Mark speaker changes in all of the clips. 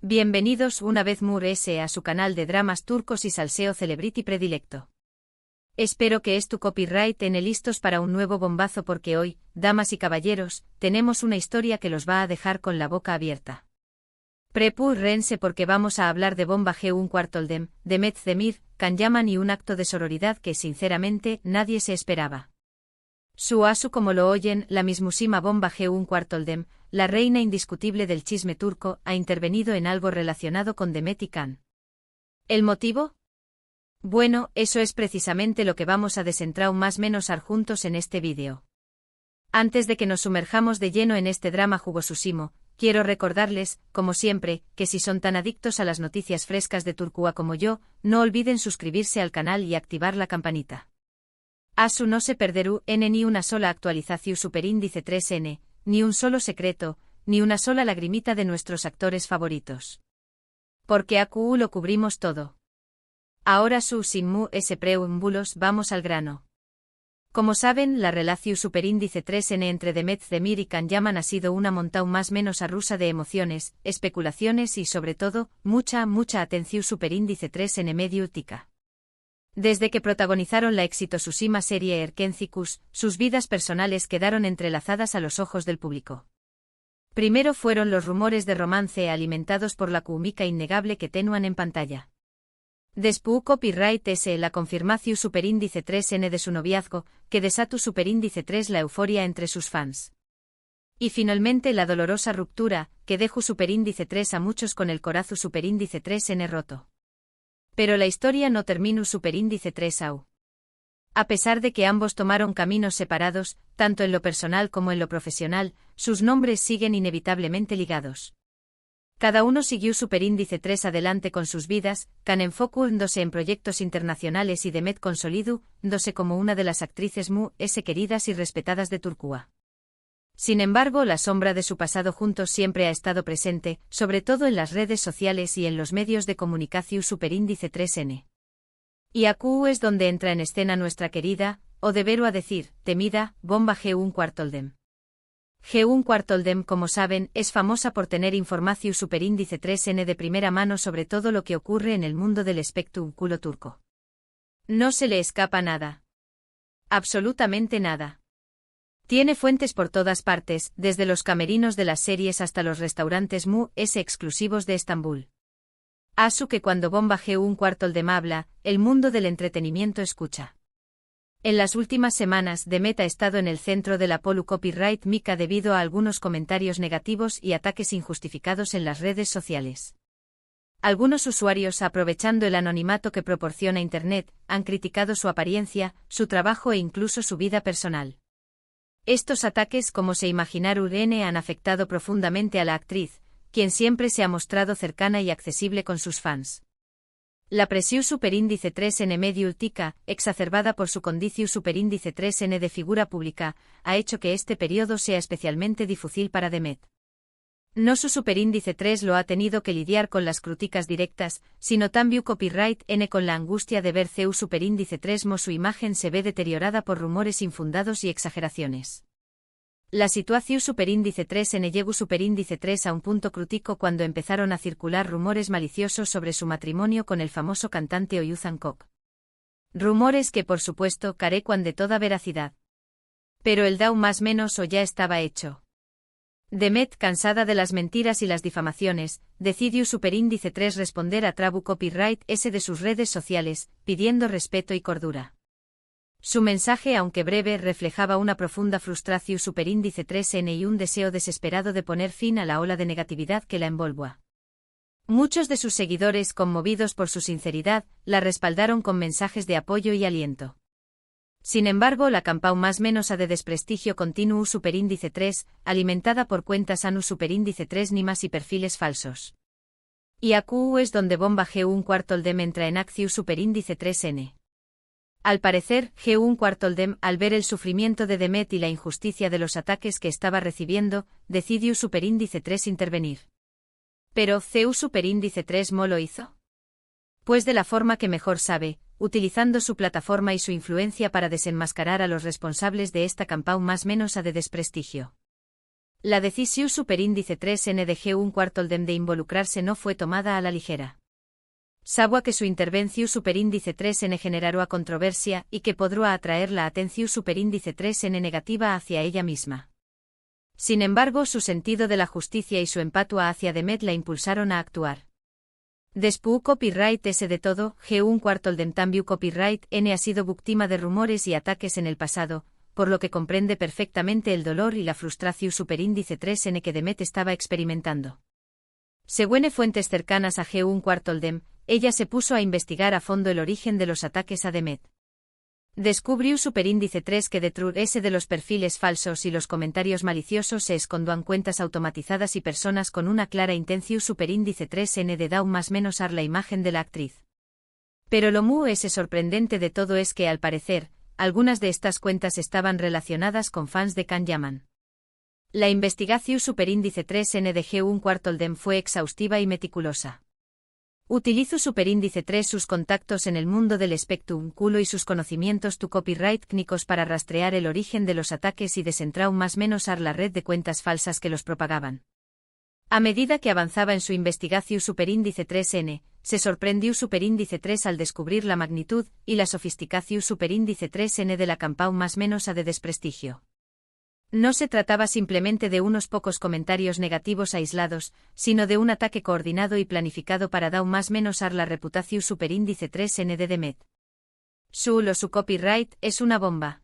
Speaker 1: Bienvenidos una vez más a su canal de dramas turcos y salseo celebrity predilecto. Espero que tu copyright en listos para un nuevo bombazo porque hoy, damas y caballeros, tenemos una historia que los va a dejar con la boca abierta. Prepárense porque vamos a hablar de Bomba G1 Quartoldem, Demet Demir, Can y un acto de sororidad que sinceramente nadie se esperaba. Su como lo oyen, la mismísima Bomba G1 Quartoldem, la reina indiscutible del chisme turco, ha intervenido en algo relacionado con Demet y Can. ¿El motivo? Bueno, eso es precisamente lo que vamos a desentrar más menos juntos en este vídeo. Antes de que nos sumerjamos de lleno en este drama jugosísimo, quiero recordarles, como siempre, que si son tan adictos a las noticias frescas de Turquía como yo, no olviden suscribirse al canal y activar la campanita. No se perderú ni una sola actualización superíndice 3N, ni un solo secreto, ni una sola lagrimita de nuestros actores favoritos. Porque AQ lo cubrimos todo. Ahora sin preámbulos vamos al grano. Como saben, la relación superíndice 3N entre Demet Demir y Can ha sido una montaña más menos rusa de emociones, especulaciones y sobre todo, mucha atención superíndice 3N mediática. Desde que protagonizaron la exitosísima serie Erkencikus, sus vidas personales quedaron entrelazadas a los ojos del público. Primero fueron los rumores de romance alimentados por la química innegable que tenuan en pantalla. Después copyright la confirmación superíndice 3N de su noviazgo, que desató superíndice 3 la euforia entre sus fans. Y finalmente la dolorosa ruptura, que dejó superíndice 3 a muchos con el corazón superíndice 3N roto. Pero la historia no terminó superíndice 3 aún. A pesar de que ambos tomaron caminos separados, tanto en lo personal como en lo profesional, sus nombres siguen inevitablemente ligados. Cada uno siguió superíndice 3 adelante con sus vidas, Can enfocándose en proyectos internacionales y Demet consolidándose como una de las actrices queridas y respetadas de Turquía. Sin embargo, la sombra de su pasado juntos siempre ha estado presente, sobre todo en las redes sociales y en los medios de comunicación superíndice 3N. Y AQ es donde entra en escena nuestra querida, o debería decir, temida, Bomba G1 Quartoldem. G1 Quartoldem, como saben, es famosa por tener información superíndice 3N de primera mano sobre todo lo que ocurre en el mundo del espectáculo turco. No se le escapa nada. Absolutamente nada. Tiene fuentes por todas partes, desde los camerinos de las series hasta los restaurantes exclusivos de Estambul. Que cuando Bomba G1 Quartoldem habla, el mundo del entretenimiento escucha. En las últimas semanas, Demet ha estado en el centro de la copyright mica debido a algunos comentarios negativos y ataques injustificados en las redes sociales. Algunos usuarios, aprovechando el anonimato que proporciona Internet, han criticado su apariencia, su trabajo e incluso su vida personal. Estos ataques, como se imaginaron, han afectado profundamente a la actriz, quien siempre se ha mostrado cercana y accesible con sus fans. La presión superíndice 3N mediática, exacerbada por su condición superíndice 3N de figura pública, ha hecho que este periodo sea especialmente difícil para Demet. No su superíndice 3 lo ha tenido que lidiar con las críticas directas, sino también copyright N con la angustia de ver su superíndice 3 su imagen se ve deteriorada por rumores infundados y exageraciones. La situación superíndice 3N llegó superíndice 3 a un punto crítico cuando empezaron a circular rumores maliciosos sobre su matrimonio con el famoso cantante Oğuzhan Koç. Rumores que por supuesto carecuan de toda veracidad. Pero el DAO más menos o ya estaba hecho. Demet, cansada de las mentiras y las difamaciones, decidió superíndice 3 responder a trabu copyright de sus redes sociales, pidiendo respeto y cordura. Su mensaje, aunque breve, reflejaba una profunda frustración superíndice 3N y un deseo desesperado de poner fin a la ola de negatividad que la envolvía. Muchos de sus seguidores, conmovidos por su sinceridad, la respaldaron con mensajes de apoyo y aliento. Sin embargo, la campaña más menos de desprestigio continuó superíndice 3, alimentada por cuentas anu superíndice 3 ni más y perfiles falsos. Y AQ es donde Bomba G1 Quartoldem entra en acción superíndice 3N. Al parecer, G1 Quartoldem, al ver el sufrimiento de Demet y la injusticia de los ataques que estaba recibiendo, decidió superíndice 3 intervenir. Pero, superíndice 3 ¿mo lo hizo? Pues de la forma que mejor sabe, utilizando su plataforma y su influencia para desenmascarar a los responsables de esta campaña más menos de desprestigio. La decisión superíndice 3N de G1 Quartoldem de involucrarse no fue tomada a la ligera. Sabía que su intervención superíndice 3N generará controversia y que podría atraer la atención superíndice 3N negativa hacia ella misma. Sin embargo, su sentido de la justicia y su empatua hacia Demet la impulsaron a actuar. Después copyright S de todo, G1 Quartoldem también copyright N ha sido víctima de rumores y ataques en el pasado, por lo que comprende perfectamente el dolor y la frustración superíndice 3N que Demet estaba experimentando. Según fuentes cercanas a G1 Quartoldem, ella se puso a investigar a fondo el origen de los ataques a Demet. Descubrió superíndice 3 que detrás de los perfiles falsos y los comentarios maliciosos se escondían cuentas automatizadas y personas con una clara intención superíndice 3N de dar más menos la imagen de la actriz. Pero lo muy sorprendente de todo es que al parecer, algunas de estas cuentas estaban relacionadas con fans de Can Yaman. La investigación superíndice 3N de G1 Quartoldem fue exhaustiva y meticulosa. Utilizó superíndice 3 sus contactos en el mundo del espectáculo y sus conocimientos tu copyright técnicos para rastrear el origen de los ataques y descentrar más menos la red de cuentas falsas que los propagaban. A medida que avanzaba en su investigación superíndice 3N, se sorprendió superíndice 3 al descubrir la magnitud y la sofisticación superíndice 3N de la campaña más menos de desprestigio. No se trataba simplemente de unos pocos comentarios negativos aislados, sino de un ataque coordinado y planificado para dar más menos la reputación superíndice 3N de Demet. Su copyright es una bomba.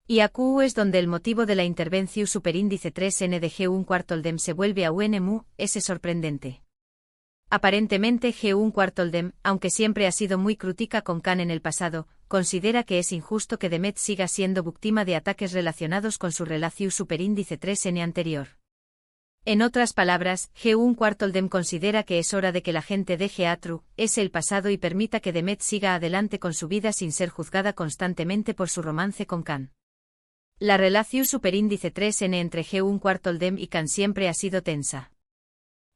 Speaker 1: Y aquí es donde el motivo de la intervención superíndice 3N de G1 Quartoldem se vuelve aún sorprendente. Aparentemente G1 Quartoldem, aunque siempre ha sido muy crítica con Can en el pasado, considera que es injusto que Demet siga siendo víctima de ataques relacionados con su relación superíndice 3N anterior. En otras palabras, G1 Quartoldem considera que es hora de que la gente deje el pasado y permita que Demet siga adelante con su vida sin ser juzgada constantemente por su romance con Can. La relación superíndice 3N entre G1 Quartoldem y Can siempre ha sido tensa.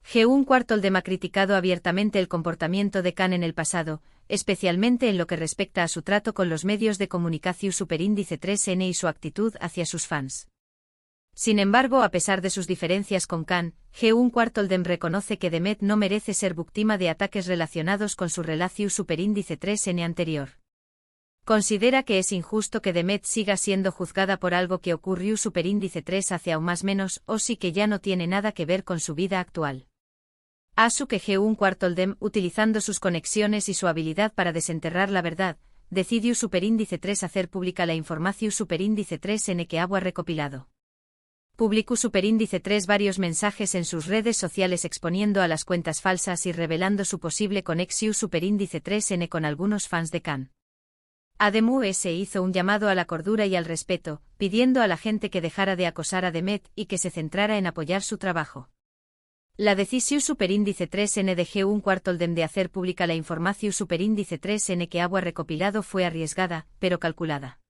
Speaker 1: G1 Quartoldem ha criticado abiertamente el comportamiento de Can en el pasado, especialmente en lo que respecta a su trato con los medios de comunicación superíndice 3N y su actitud hacia sus fans. Sin embargo, a pesar de sus diferencias con Can, G1 Quartoldem reconoce que Demet no merece ser víctima de ataques relacionados con su relación superíndice 3N anterior. Considera que es injusto que Demet siga siendo juzgada por algo que ocurrió superíndice 3 hace aún más menos o sí que ya no tiene nada que ver con su vida actual. Asu que G1 Quartoldem, utilizando sus conexiones y su habilidad para desenterrar la verdad, decidió superíndice 3 hacer pública la información superíndice 3N que había recopilado. Publicó superíndice 3 varios mensajes en sus redes sociales exponiendo a las cuentas falsas y revelando su posible conexión superíndice 3N con algunos fans de Can. Además se hizo un llamado a la cordura y al respeto, pidiendo a la gente que dejara de acosar a Demet y que se centrara en apoyar su trabajo. La decisión superíndice 3N de G1 Quartoldem de hacer pública la información superíndice 3N que había recopilado fue arriesgada, pero calculada.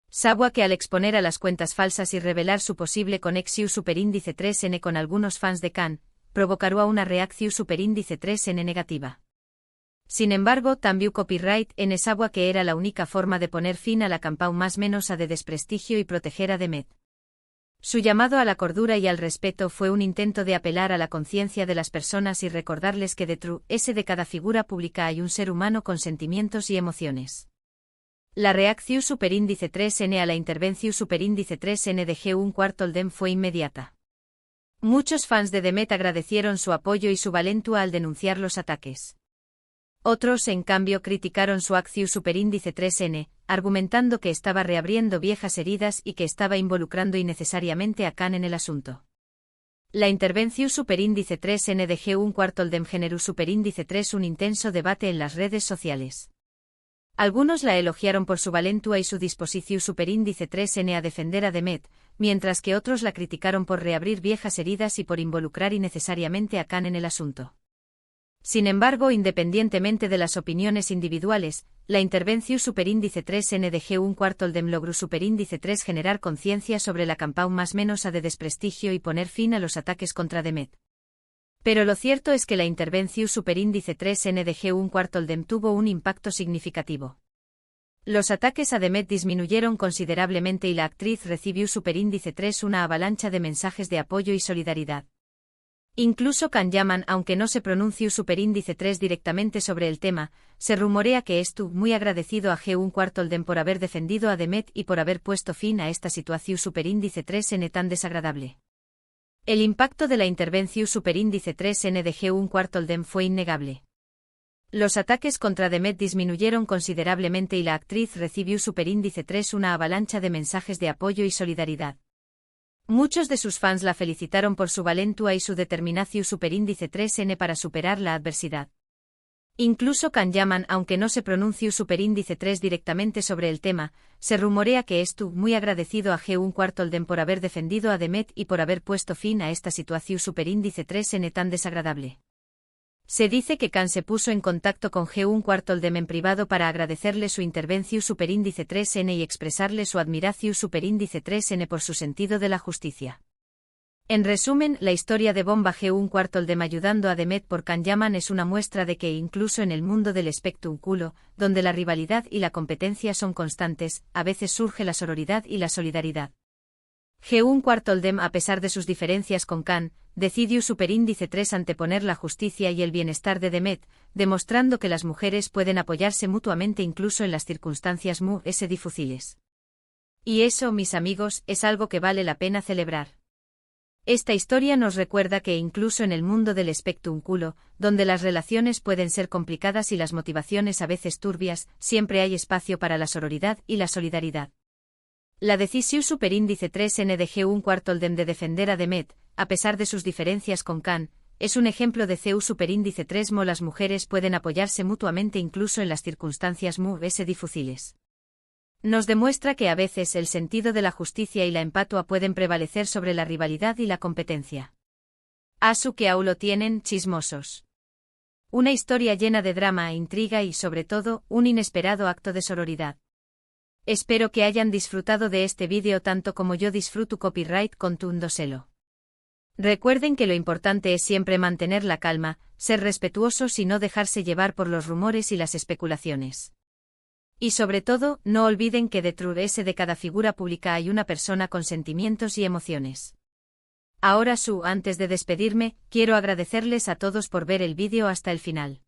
Speaker 1: Sabía que al exponer a las cuentas falsas y revelar su posible conexión superíndice 3N con algunos fans de Can, provocaría una reacción superíndice 3N negativa. Sin embargo, también copyright N sabía que era la única forma de poner fin a la campaña más menos de desprestigio y proteger a Demet. Su llamado a la cordura y al respeto fue un intento de apelar a la conciencia de las personas y recordarles que detrás de cada figura pública hay un ser humano con sentimientos y emociones. La reacción superíndice 3N a la intervención superíndice 3N de G1 Quartoldem fue inmediata. Muchos fans de Demet agradecieron su apoyo y su valentía al denunciar los ataques. Otros, en cambio, criticaron su acción superíndice 3N, argumentando que estaba reabriendo viejas heridas y que estaba involucrando innecesariamente a Can en el asunto. La intervención superíndice 3N de G1 Quartoldem generó superíndice 3 un intenso debate en las redes sociales. Algunos la elogiaron por su valentía y su disposición superíndice 3N a defender a Demet, mientras que otros la criticaron por reabrir viejas heridas y por involucrar innecesariamente a Can en el asunto. Sin embargo, independientemente de las opiniones individuales, la intervención superíndice 3N de G1 Quartoldem logró superíndice 3 generar conciencia sobre la campaña más menos de desprestigio y poner fin a los ataques contra Demet. Pero lo cierto es que la intervención superíndice 3N de G1 Quartoldem tuvo un impacto significativo. Los ataques a Demet disminuyeron considerablemente y la actriz recibió superíndice 3 una avalancha de mensajes de apoyo y solidaridad. Incluso Can Yaman, aunque no se pronuncie superíndice 3 directamente sobre el tema, se rumorea que estuvo muy agradecido a G1 Quartolden por haber defendido a Demet y por haber puesto fin a esta situación superíndice 3N tan desagradable. El impacto de la intervención superíndice 3N de G1 Quartolden fue innegable. Los ataques contra Demet disminuyeron considerablemente y la actriz recibió superíndice 3 una avalancha de mensajes de apoyo y solidaridad. Muchos de sus fans la felicitaron por su valentua y su determinación superíndice 3N para superar la adversidad. Incluso Can Yaman, aunque no se pronuncie superíndice 3 directamente sobre el tema, se rumorea que estuvo muy agradecido a G1 Quartolden por haber defendido a Demet y por haber puesto fin a esta situación superíndice 3N tan desagradable. Se dice que Can se puso en contacto con G1 Quartolden en privado para agradecerle su intervención superíndice 3N y expresarle su admiración superíndice 3N por su sentido de la justicia. En resumen, la historia de Bomba G1 Quartolden ayudando a Demet por Can Yaman es una muestra de que incluso en el mundo del espectáculo, donde la rivalidad y la competencia son constantes, a veces surge la sororidad y la solidaridad. G1 Quartolden, a pesar de sus diferencias con Can, decidió superíndice 3 anteponer la justicia y el bienestar de Demet, demostrando que las mujeres pueden apoyarse mutuamente incluso en las circunstancias muy difíciles. Y eso, mis amigos, es algo que vale la pena celebrar. Esta historia nos recuerda que incluso en el mundo del espectáculo, donde las relaciones pueden ser complicadas y las motivaciones a veces turbias, siempre hay espacio para la sororidad y la solidaridad. La decisión superíndice 3N de G1 Quartolden de defender a Demet, a pesar de sus diferencias con Can, es un ejemplo de CU superíndice 3 mo las mujeres pueden apoyarse mutuamente incluso en las circunstancias muy difíciles. Nos demuestra que a veces el sentido de la justicia y la empatia pueden prevalecer sobre la rivalidad y la competencia. Asu que aún lo tienen, chismosos. Una historia llena de drama, intriga y, sobre todo, un inesperado acto de sororidad. Espero que hayan disfrutado de este vídeo tanto como yo disfruto copyright contándoselo. Recuerden que lo importante es siempre mantener la calma, ser respetuosos y no dejarse llevar por los rumores y las especulaciones. Y sobre todo, no olviden que detrás de cada figura pública hay una persona con sentimientos y emociones. Ahora antes de despedirme, quiero agradecerles a todos por ver el vídeo hasta el final.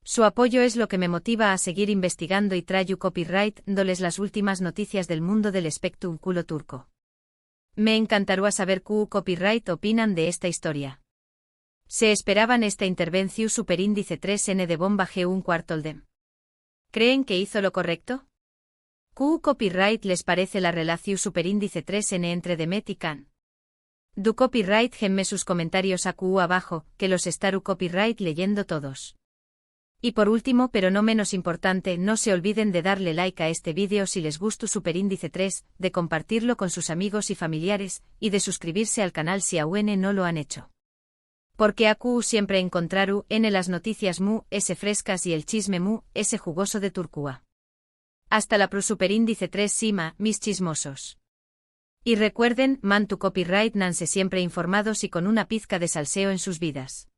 Speaker 1: Su apoyo es lo que me motiva a seguir investigando y traigo copyright, dándoles las últimas noticias del mundo del espectáculo turco. Me encantaría saber qué copyright opinan de esta historia. ¿Se esperaban esta intervención superíndice 3N de Bomba G1 Quartolden? ¿Creen que hizo lo correcto? ¿Qué copyright les parece la relación superíndice 3N entre Demet y Can? Du copyright genme sus comentarios abajo, que los estaré copyright leyendo todos. Y por último, pero no menos importante, no se olviden de darle like a este vídeo si les gustó superíndice 3, de compartirlo con sus amigos y familiares, y de suscribirse al canal si aún no lo han hecho. Porque siempre encontraru en las noticias frescas y el chisme jugoso de Turquía. Hasta la superíndice 3 Sima, mis chismosos. Y recuerden, man tu copyright nanse siempre informados y con una pizca de salseo en sus vidas.